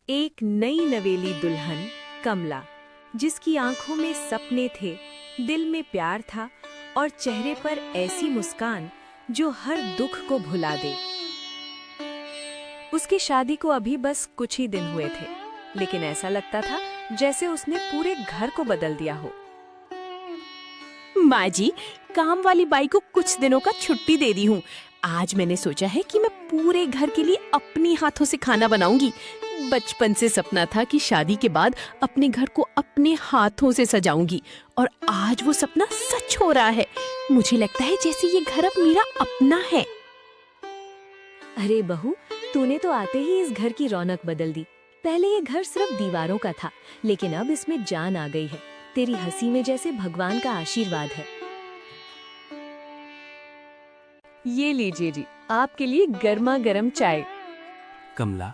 एक नई नवेली दुल्हन कमला, जिसकी आंखों में सपने थे, दिल में प्यार था और चेहरे पर ऐसी मुस्कान जो हर दुख को भुला दे। उसकी शादी को अभी बस कुछ ही दिन हुए थे, लेकिन ऐसा लगता था जैसे उसने पूरे घर को बदल दिया हो। माँ जी, काम वाली बाई को कुछ दिनों का छुट्टी दे दी हूँ। आज मैंने सोचा है कि मैं पूरे घर के लिए अपनी हाथों से खाना बनाऊंगी। बचपन से सपना था कि शादी के बाद अपने घर को अपने हाथों से सजाऊंगी और आज वो सपना सच हो रहा है। मुझे लगता है जैसे ये घर अब मेरा अपना है। अरे बहू, तूने तो आते ही इस घर की रौनक बदल दी। पहले ये घर सिर्फ दीवारों का था, लेकिन अब इसमें जान आ गई है। तेरी हंसी में जैसे भगवान का आशीर्वाद है। ये लीजिए जी, आपके लिए गर्मा गर्म चाय। कमला,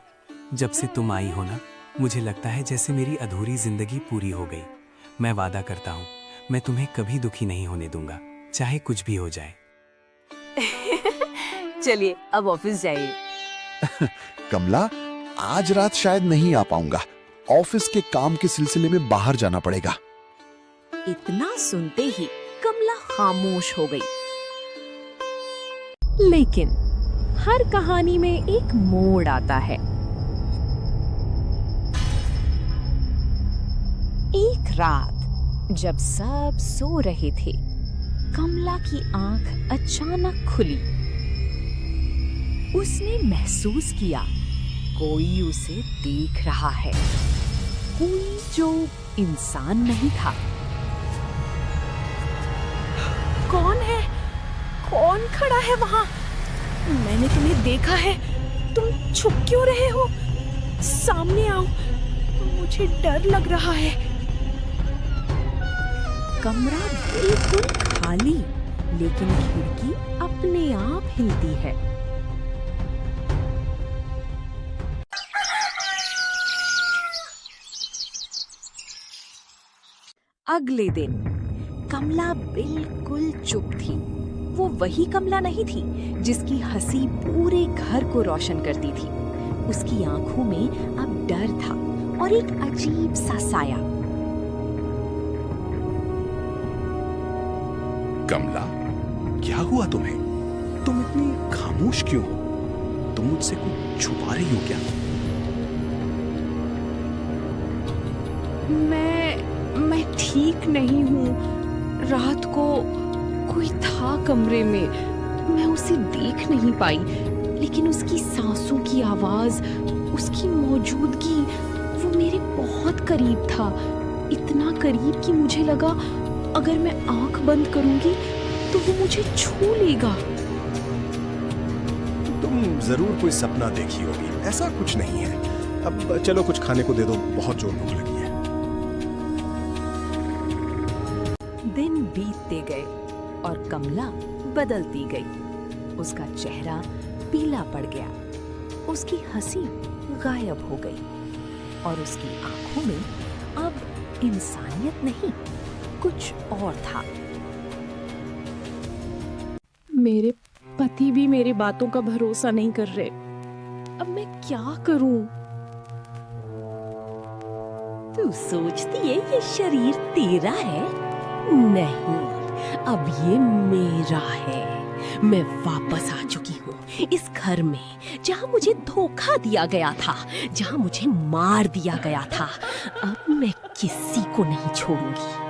जब से तुम आई हो ना, मुझे लगता है जैसे मेरी अधूरी जिंदगी पूरी हो गई। मैं वादा करता हूँ, मैं तुम्हें कभी दुखी नहीं होने दूंगा, चाहे कुछ भी हो जाए। चलिए अब ऑफिस जाइए। कमला, आज रात शायद नहीं आ पाऊंगा। ऑफिस के काम के सिलसिले में बाहर जाना पड़ेगा। इतना सुनते ही कमला खामोश हो गई। लेकिन हर कहानी में एक मोड़ आता है। एक रात जब सब सो रहे थे, कमला की आंख अचानक खुली। उसने महसूस किया कोई उसे देख रहा है, कोई जो इंसान नहीं था। कौन है? कौन खड़ा है वहां? मैंने तुम्हें देखा है। तुम छुप क्यों रहे हो? सामने आओ, मुझे डर लग रहा है। कमरा बिल्कुल खाली, लेकिन खिड़की अपने आप हिलती है। अगले दिन कमला बिल्कुल चुप थी। वो वही कमला नहीं थी जिसकी हंसी पूरे घर को रोशन करती थी। उसकी आंखों में अब डर था और एक अजीब सा साया। कमला, क्या हुआ तुम्हें? तुम इतनी खामोश क्यों हो? तुम मुझसे कुछ छुपा रही हो क्या? मैं ठीक नहीं हूँ। रात को कोई था कमरे में, मैं उसे देख नहीं पाई, लेकिन उसकी सांसों की आवाज, उसकी मौजूदगी, वो मेरे बहुत करीब था। इतना करीब कि मुझे लगा अगर मैं आंख बंद करूंगी तो वो मुझे छू लेगा। तुम जरूर कोई सपना देखी होगी, ऐसा कुछ नहीं है। अब चलो कुछ खाने को दे दो, बहुत जोर भूख लगी है। दिन बीतते गए और कमला बदलती गई। उसका चेहरा पीला पड़ गया, उसकी हंसी गायब हो गई और उसकी आंखों में अब इंसानियत नहीं, कुछ और था। मेरे पति भी मेरी बातों का भरोसा नहीं कर रहे। अब मैं क्या करूं? तू सोचती है ये शरीर तेरा है? नहीं, अब ये मेरा है। मैं वापस आ चुकी हूँ इस घर में जहाँ मुझे धोखा दिया गया था, जहाँ मुझे मार दिया गया था। अब मैं किसी को नहीं छोड़ूंगी।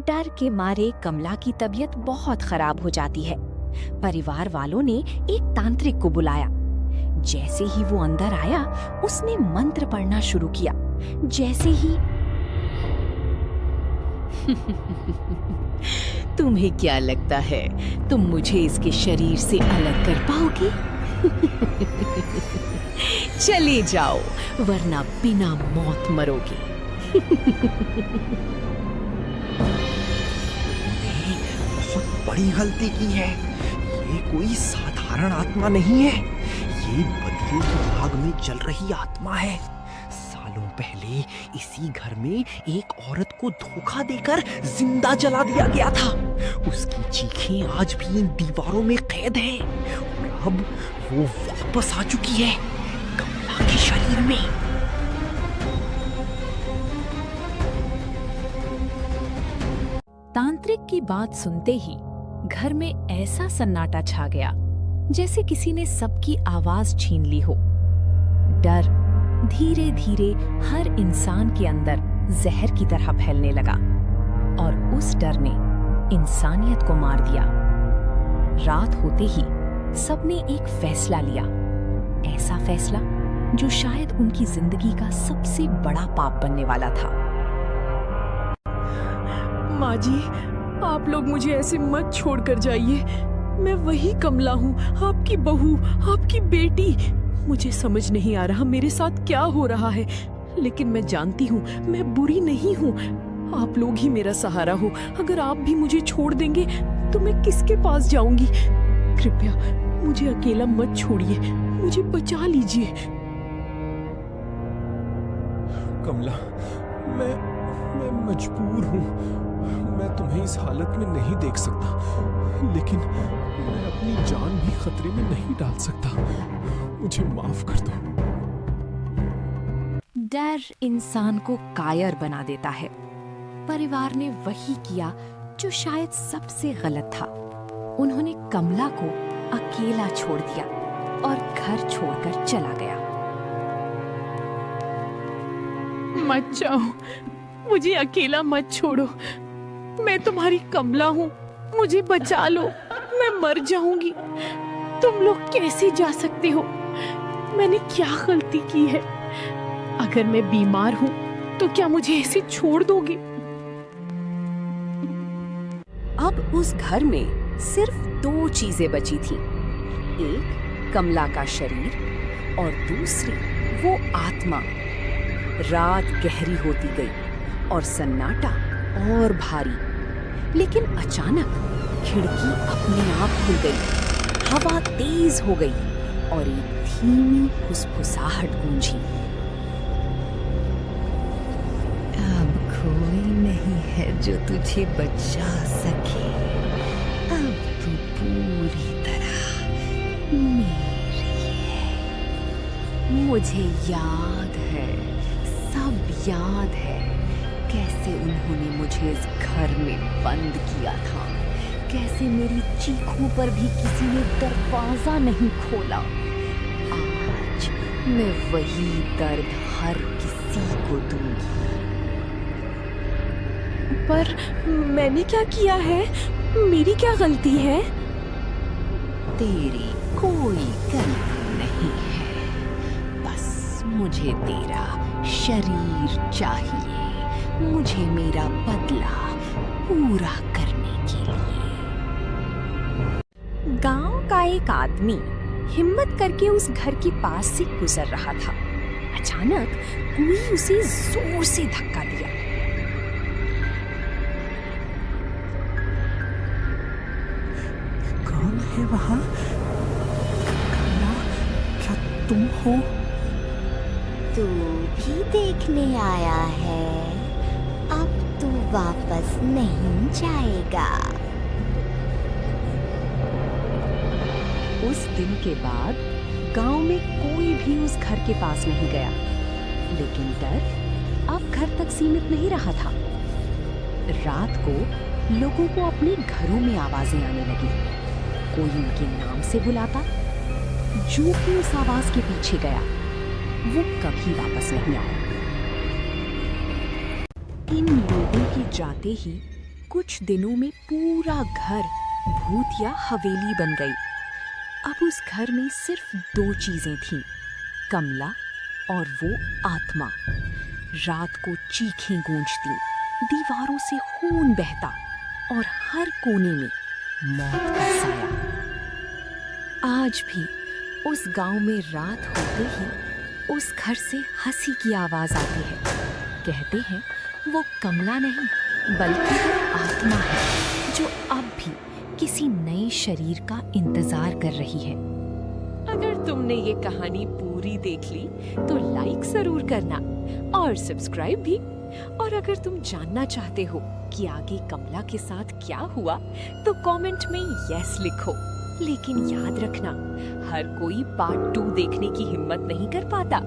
डर के मारे कमला की तबीयत बहुत खराब हो जाती है। परिवार वालों ने एक तांत्रिक को बुलाया। जैसे ही वो अंदर आया, उसने मंत्र पढ़ना शुरू किया। जैसे ही तुम्हें क्या लगता है तुम मुझे इसके शरीर से अलग कर पाओगे? चले जाओ, वरना बिना मौत मरोगे। बहुत बड़ी गलती की है। ये कोई साधारण आत्मा नहीं है, ये बदले की आग में जल रही आत्मा है। साले सालों पहले इसी घर में एक औरत को धोखा देकर जिंदा जला दिया गया था। उसकी चीखें आज भी इन दीवारों में कैद हैं और अब वो वापस आ चुकी है कमला के शरीर में। तांत्रिक की बात सुनते ही घर में ऐसा सन्नाटा छा गया जैसे किसी ने सबकी आवाज छीन ली हो। डर धीरे धीरे हर इंसान के अंदर जहर की तरह फैलने लगा और उस डर ने इंसानियत को मार दिया। रात होते ही सबने एक फैसला लिया, ऐसा फैसला जो शायद उनकी जिंदगी का सबसे बड़ा पाप बनने वाला था। माँ जी, आप लोग मुझे ऐसे मत छोड़कर जाइए। मैं वही कमला हूँ, आपकी बहू, आपकी बेटी। मुझे समझ नहीं आ रहा मेरे साथ क्या हो रहा है, लेकिन मैं जानती हूँ मैं बुरी नहीं हूँ। आप लोग ही मेरा सहारा हो। अगर आप भी मुझे छोड़ देंगे तो मैं किसके पास जाऊंगी? कृपया मुझे अकेला मत छोड़िए, मुझे बचा लीजिए। कमला, मैं मजबूर हूँ। मैं तुम्हें इस हालत में नहीं देख सकता, लेकिन मैं अपनी जान भी खतरे में नहीं डाल सकता। मुझे माफ कर दो। डर इंसान को कायर बना देता है। परिवार ने वही किया जो शायद सबसे गलत था। उन्होंने कमला को अकेला छोड़ दिया और घर छोड़कर चला गया। मत जाओ, मुझे अकेला मत छोड़ो। मैं तुम्हारी कमला हूँ, मुझे बचा लो। मैं मर जाऊंगी। तुम लोग कैसे जा सकते हो? मैंने क्या गलती की है? अगर मैं बीमार हूँ तो क्या मुझे ऐसे छोड़ दोगे? अब उस घर में सिर्फ 2 चीजें बची थीं। एक कमला का शरीर और दूसरी वो आत्मा। रात गहरी होती गई और सन्नाटा और भारी, लेकिन अचानक खिड़की अपने आप खुल गई। हवा तेज हो गई और एक धीमी फुसफुसाहट गूंजी। अब कोई नहीं है जो तुझे बचा सके। अब तू पूरी तरह मेरी है। मुझे याद है, सब याद है कैसे उन्होंने मुझे इस घर में बंद किया था, कैसे मेरी चीखों पर भी किसी ने दरवाजा नहीं खोला। आज मैं वही दर्द हर किसी को दूंगी। पर मैंने क्या किया है? मेरी क्या गलती है? तेरी कोई गलती नहीं है, बस मुझे तेरा शरीर चाहिए, मुझे मेरा बदला पूरा करने के लिए। गांव का एक आदमी हिम्मत करके उस घर के पास से गुजर रहा था। अचानक कोई उसे जोर से धक्का दिया। कौन है वहाँ? कमला, क्या तुम हो? तू भी देखने आया है? अब तू वापस नहीं जाएगा। उस दिन के बाद गांव में कोई भी उस घर के पास नहीं गया, लेकिन डर अब घर तक सीमित नहीं रहा था। रात को लोगों को अपने घरों में आवाजें आने लगी। कोई उनके नाम से बुलाता। जो भी उस आवाज के पीछे गया वो कभी वापस नहीं आया। इन लोगों के जाते ही कुछ दिनों में पूरा घर भूत या हवेली बन गई। अब उस घर में सिर्फ 2 चीजें थीं, कमला और वो आत्मा। रात को चीखें गूंजती, दीवारों से खून बहता और हर कोने में मौत का साया। आज भी उस गांव में रात होते ही उस घर से हंसी की आवाज आती है। कहते हैं वो कमला नहीं बल्कि वो आत्मा है जो अब भी किसी नए शरीर का इंतजार कर रही है। अगर तुमने ये कहानी पूरी देख ली तो लाइक जरूर करना और सब्सक्राइब भी। और अगर तुम जानना चाहते हो कि आगे कमला के साथ क्या हुआ तो कमेंट में यस लिखो। लेकिन याद रखना, हर कोई पार्ट 2 देखने की हिम्मत नहीं कर पाता।